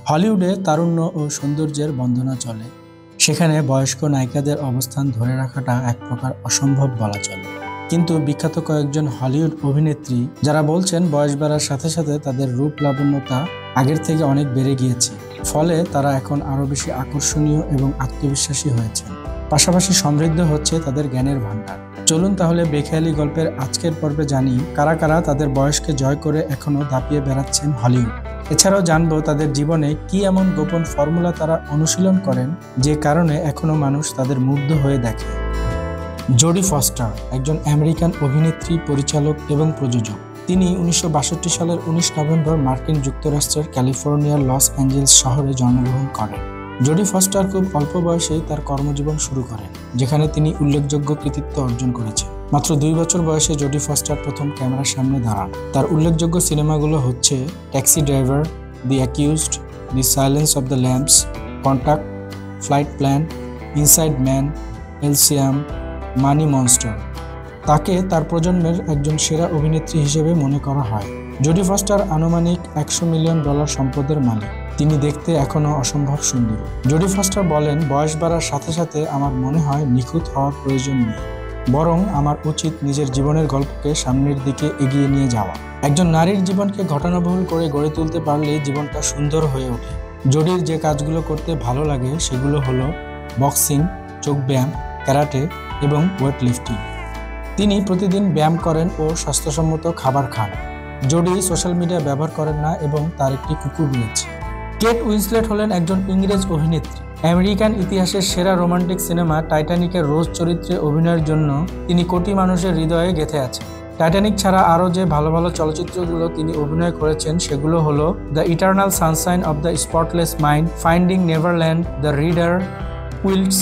হলিউডে তারুণ্য ও সৌন্দর্যের বন্দনা চলে। সেখানে বয়স্ক নায়িকাদের অবস্থান ধরে রাখাটা এক প্রকার অসম্ভব বলা চলে। কিন্তু বিখ্যাত কয়েকজন হলিউড অভিনেত্রী যারা বলছেন বয়স বাড়ার সাথে সাথে তাদের রূপ লাবণ্যতা আগের থেকে অনেক বেড়ে গিয়েছে, ফলে তারা এখন আরো বেশি আকর্ষণীয় এবং আত্মবিশ্বাসী হয়েছে। পাশাপাশি সমৃদ্ধ হচ্ছে তাদের জ্ঞানের ভান্ডার। চলুন তাহলে বেখেয়ালি গল্পের আজকের পর্বে জানি কারা কারা তাদের বয়সকে জয় করে এখনো দাপিয়ে বেড়াচ্ছেন হলিউড। এছাড়াও জানবো তাদের জীবনে কি এমন গোপন ফর্মুলা তারা অনুশীলন করেন যে কারণে এখনো মানুষ তাদের মুগ্ধ হয়ে দেখে। জোডি ফস্টার একজন আমেরিকান অভিনেত্রী, পরিচালক এবং প্রযোজক। তিনি 1962 সালের 19 নভেম্বর মার্কিন যুক্তরাষ্ট্রের ক্যালিফোর্নিয়ার লস অ্যাঞ্জেলেস শহরে জন্মগ্রহণ করেন। জোডি ফস্টার খুব অল্প বয়সেই তার কর্মজীবন শুরু করেন, যেখানে তিনি উল্লেখযোগ্য কৃতিত্ব অর্জন করেছেন। মাত্র 2 বছর বয়সে জোডি ফস্টার প্রথম ক্যামেরার সামনে দাঁড়ান। তার উল্লেখযোগ্য সিনেমাগুলো হচ্ছে taxi driver, the accused, the silence of the lamps, contact, flight plan, inside man, Elysium, money monster. তাকে তার প্রজন্মের একজন সেরা অভিনেত্রী হিসেবে মনে করা হয়। জোডি ফস্টার আনুমানিক $100 মিলিয়ন সম্পদের মালিক। তিনি দেখতে এখনও অসম্ভব সুন্দর। জোডি ফস্টার বলেন, বয়স বাড়ার সাথে সাথে আমার মনে হয় নিখুঁত হওয়ার প্রয়োজন নেই, বরং আমার উচিত নিজের জীবনের গল্পকে সামনের দিকে এগিয়ে নিয়ে যাওয়া। একজন নারীর জীবনকে ঘটনাবহুল করে গড়ে তুলতে পারলেই জীবনটা সুন্দর হয়ে ওঠে। জোডির যে কাজগুলো করতে ভালো লাগে সেগুলো হলো বক্সিং, যোগব্যায়াম, ক্যারাটে এবং ওয়েট লিফটিং। তিনি প্রতিদিন ব্যায়াম করেন ও স্বাস্থ্যসম্মত খাবার খান। জোডি সোশ্যাল মিডিয়া ব্যবহার করেন না এবং তার একটি কুকুর রয়েছে। কেট উইন্সলেট হলেন একজন ইংরেজ অভিনেত্রী। আমেরিকান ইতিহাসের সেরা রোমান্টিক সিনেমা টাইটানিকের রোজ চরিত্রে অভিনয়ের জন্য তিনি কোটি মানুষের হৃদয়ে গেঁথে আছেন। টাইটানিক ছাড়া আরও যে ভালো ভালো চলচ্চিত্রগুলো তিনি অভিনয় করেছেন সেগুলো হলো the eternal sunshine of the spotless mind, finding Neverland, the reader, quilts,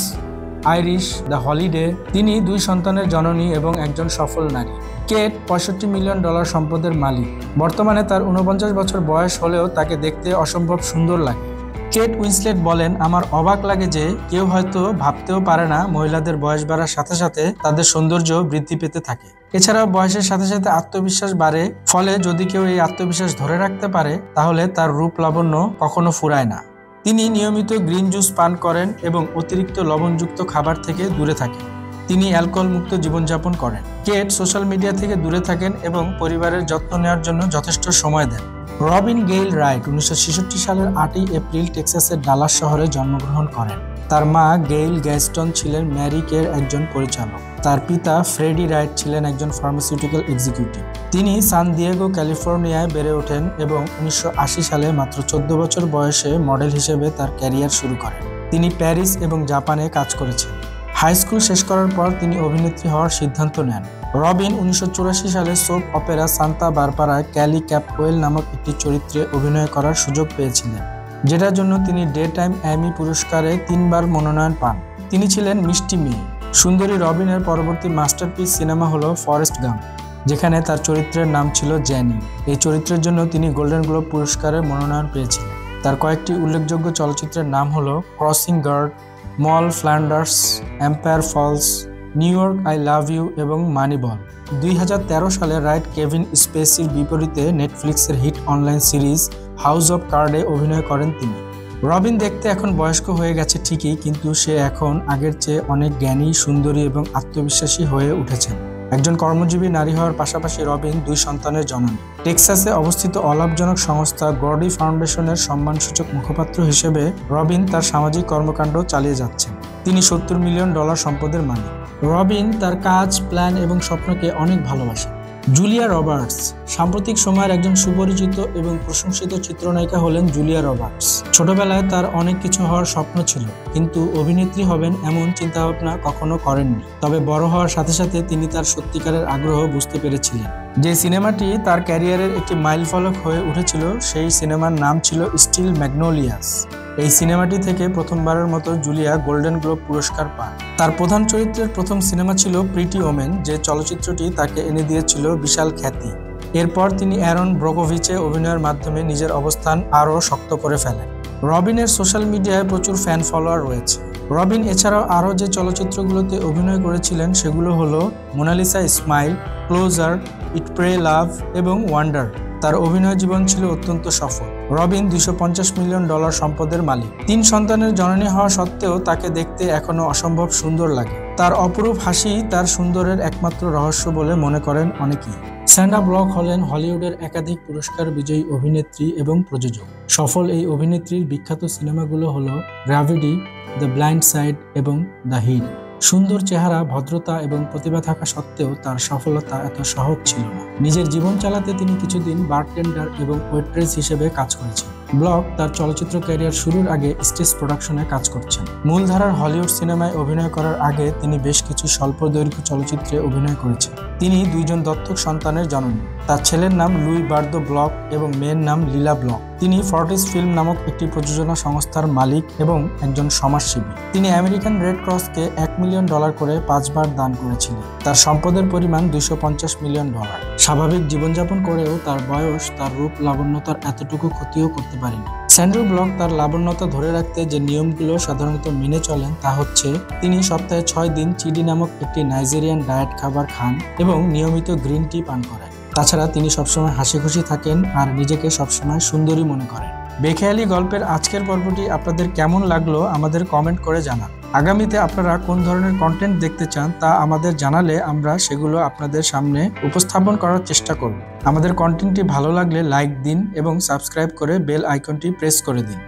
Irish, the holiday. তিনি 2 সন্তানের জননী এবং একজন সফল নারী। কেট $65 মিলিয়ন সম্পদের মালিক। বর্তমানে তার 49 বছর বয়স হলেও তাকে দেখতে অসম্ভব সুন্দর লাগে। কেট উইন্সলেট বলেন, আমার অবাক লাগে যে কেউ হয়তো ভাবতেও পারে না মহিলাদের বয়স বাড়ার সাথে সাথে তাদের সৌন্দর্য বৃদ্ধি পেতে থাকে। এছাড়াও বয়সের সাথে সাথে আত্মবিশ্বাস বাড়ে, ফলে যদি কেউ এই আত্মবিশ্বাস ধরে রাখতে পারে তাহলে তার রূপ লাবণ্য কখনো ফুরায় না। তিনি নিয়মিত গ্রিন জুস পান করেন এবং অতিরিক্ত লবণযুক্ত খাবার থেকে দূরে থাকেন। তিনি অ্যালকোহল মুক্ত জীবনযাপন করেন। কেট সোশ্যাল মিডিয়া থেকে দূরে থাকেন এবং পরিবারের যত্ন নেওয়ার জন্য যথেষ্ট সময় দেন। রবিন গেইল রাইট 1966 সালের 8 এপ্রিল টেক্সাসের ডালাস শহরে জন্মগ্রহণ করেন। তার মা গেইল গ্যাস্টন ছিলেন ম্যারি কের একজন পরিচালক। তার পিতা ফ্রেডি রাইট ছিলেন একজন ফার্মাসিউটিক্যাল এক্সিকিউটিভ। তিনি সান দিয়েগো, ক্যালিফোর্নিয়ায় বেড়ে ওঠেন এবং 1980 সালে মাত্র 14 বছর বয়সে মডেল হিসেবে তার ক্যারিয়ার শুরু করেন। তিনি প্যারিস এবং জাপানে কাজ করেছেন। হাই স্কুল শেষ করার পর তিনি অভিনেত্রী হওয়ার সিদ্ধান্ত নেন। রবিন 1984 সালে সোপ অপেরা সান্তা বারবারায় ক্যালি ক্যাপওয়েল নামক একটি চরিত্রে অভিনয় করার সুযোগ পেয়েছিলেন, যেটার জন্য তিনি ডে টাইম অ্যামি পুরস্কারে 3 বার মনোনয়ন পান। তিনি ছিলেন মিষ্টি মেয়ে। সুন্দরী রবিনের পরবর্তী মাস্টারপিস সিনেমা হলো ফরেস্ট গাম্প, যেখানে তার চরিত্রের নাম ছিল জ্যানি। এই চরিত্রের জন্য তিনি গোল্ডেন গ্লোব পুরস্কারের মনোনয়ন পেয়েছিলেন। তার কয়েকটি উল্লেখযোগ্য চলচ্চিত্রের নাম হলো crossing guard, Moll Flanders, empire falls, New York I love you এবং মানিবল। 2013 সালে রাইট কেভিন স্পেসির বিপরীতে নেটফ্লিক্সের hit online series house of কার্ডে অভিনয় করেন তিনি। রবিন দেখতে এখন বয়স্ক হয়ে গেছে ঠিকই, কিন্তু সে এখন আগের চেয়ে অনেক জ্ঞানী, সুন্দরী এবং আত্মবিশ্বাসী হয়ে উঠেছেন। একজন কর্মজীবী নারী হওয়ার পাশাপাশি রবিন 2 সন্তানের জননী। টেক্সাসে অবস্থিত অলাভজনক সংস্থা গর্ডি ফাউন্ডেশনের সম্মানসূচক মুখপাত্র হিসেবে রবিন তার সামাজিক কর্মকাণ্ড চালিয়ে যাচ্ছেন। তিনি $70 মিলিয়ন সম্পদের মালিক। রবিন তার কাজ, প্ল্যান এবং স্বপ্নকে অনেক ভালোবাসেন। জুলিয়া রবার্টস সাম্প্রতিক সময়ের একজন সুপরিচিত এবং প্রশংসিত চিত্রনায়িকা হলেন জুলিয়া রবার্টস। ছোটবেলায় তার অনেক কিছু হওয়ার স্বপ্ন ছিল, কিন্তু অভিনেত্রী হবেন এমন চিন্তাভাবনা কখনো করেননি। তবে বড় হওয়ার সাথে সাথে তিনি তার সত্যিকারের আগ্রহ বুঝতে পেরেছিলেন। যে সিনেমাটি তার ক্যারিয়ারের একটি মাইলফলক হয়ে উঠেছিল সেই সিনেমার নাম ছিল স্টিল ম্যাগনোলিয়াস। এই সিনেমাটি থেকে প্রথমবারের মতো জুলিয়া গোল্ডেন গ্লোব পুরস্কার পান। তার প্রধান চরিত্রের প্রথম সিনেমা ছিল প্রিটি ওমেন, যে চলচ্চিত্রটি তাকে এনে দিয়েছিল বিশাল খ্যাতি। এরপর তিনি অ্যারন ব্রোকোভিচে অভিনয়ের মাধ্যমে নিজের অবস্থান আরও শক্ত করে ফেলেন। রবিনের সোশ্যাল মিডিয়ায় প্রচুর ফ্যান ফলোয়ার রয়েছে। রবিন এছাড়াও আরও যে চলচ্চিত্রগুলোতে অভিনয় করেছিলেন সেগুলো হলো মোনালিসা স্মাইল, ক্লোজার, ইট প্রে লাভ এবং ওয়ান্ডার। তার অভিনয় জীবন ছিল অত্যন্ত সফল। রবিন $250 মিলিয়ন সম্পদের মালিক। 3 সন্তানের জননী হওয়া সত্ত্বেও তাকে দেখতে এখনো অসম্ভব সুন্দর লাগে। তার অপরূপ হাসি তার সুন্দরের একমাত্র রহস্য বলে মনে করেন অনেকেই। স্যান্ড্রা ব্লক হলেন হলিউডের একাধিক পুরস্কার বিজয়ী অভিনেত্রী এবং প্রযোজক। সফল এই অভিনেত্রীর বিখ্যাত সিনেমাগুলো হলো গ্র্যাভিটি, দ্য ব্লাইন্ড সাইড এবং দ্য হিট। সুন্দর চেহারা, ভদ্রতা এবং প্রতিভা থাকা সত্ত্বেও তার সফলতা এত সহজ ছিল না। নিজের জীবন চালাতে তিনি কিছুদিন বারটেন্ডার এবং ওয়েট্রেস হিসেবে কাজ করেছেন। ব্লক তার চলচ্চিত্র ক্যারিয়ার শুরুর আগে স্টেজ প্রোডাকশনে কাজ করছেন। মূলধারার হলিউড সিনেমায় অভিনয় করার আগে তিনি বেশ কিছু স্বল্প দৈর্ঘ্য চলচ্চিত্রে অভিনয় করেছেন। তিনি 2জন দত্তক সন্তানের জননী। তার ছেলের নাম লুই বার্দো ব্লক এবং মেয়ের নাম লিলা ব্লক। তিনি ফর্টিস ফিল্ম নামক একটি প্রযোজনা সংস্থার মালিক এবং একজন সমাজসেবী। তিনি আমেরিকান রেড ক্রসকে $1 মিলিয়ন করে 5 বার দান করেছিলেন। তার সম্পদের পরিমাণ $250 মিলিয়ন। স্বাভাবিক জীবনযাপন করেও তার বয়স তার রূপ লাবণ্যতার এতটুকু ক্ষতিও করতে পারেনি। স্যান্ড্রা ব্লক তার লাবণ্যতা ধরে রাখতে যে নিয়মগুলো সাধারণত মেনে চলেন তা হচ্ছে তিনি সপ্তাহে 6 দিন চিডি নামক একটি নাইজেরিয়ান ডায়েট খাবার খান এবং নিয়মিত গ্রিন টি পান করেন। তাছাড়া তিনি সবসময় হাসি খুশি থাকেন আর নিজেকে সবসময় সুন্দরী মনে করেন। বেখেয়ালি গল্পের আজকের পর্বটি আপনাদের কেমন লাগলো আমাদের কমেন্ট করে জানান। আগামীতে আপনারা কোন ধরনের কন্টেন্ট দেখতে চান তা আমাদের জানালে আমরা সেগুলো আপনাদের সামনে উপস্থাপন করার চেষ্টা করব। আমাদের কন্টেন্টটি ভালো লাগলে লাইক দিন এবং সাবস্ক্রাইব করে বেল আইকনটি প্রেস করে দিন।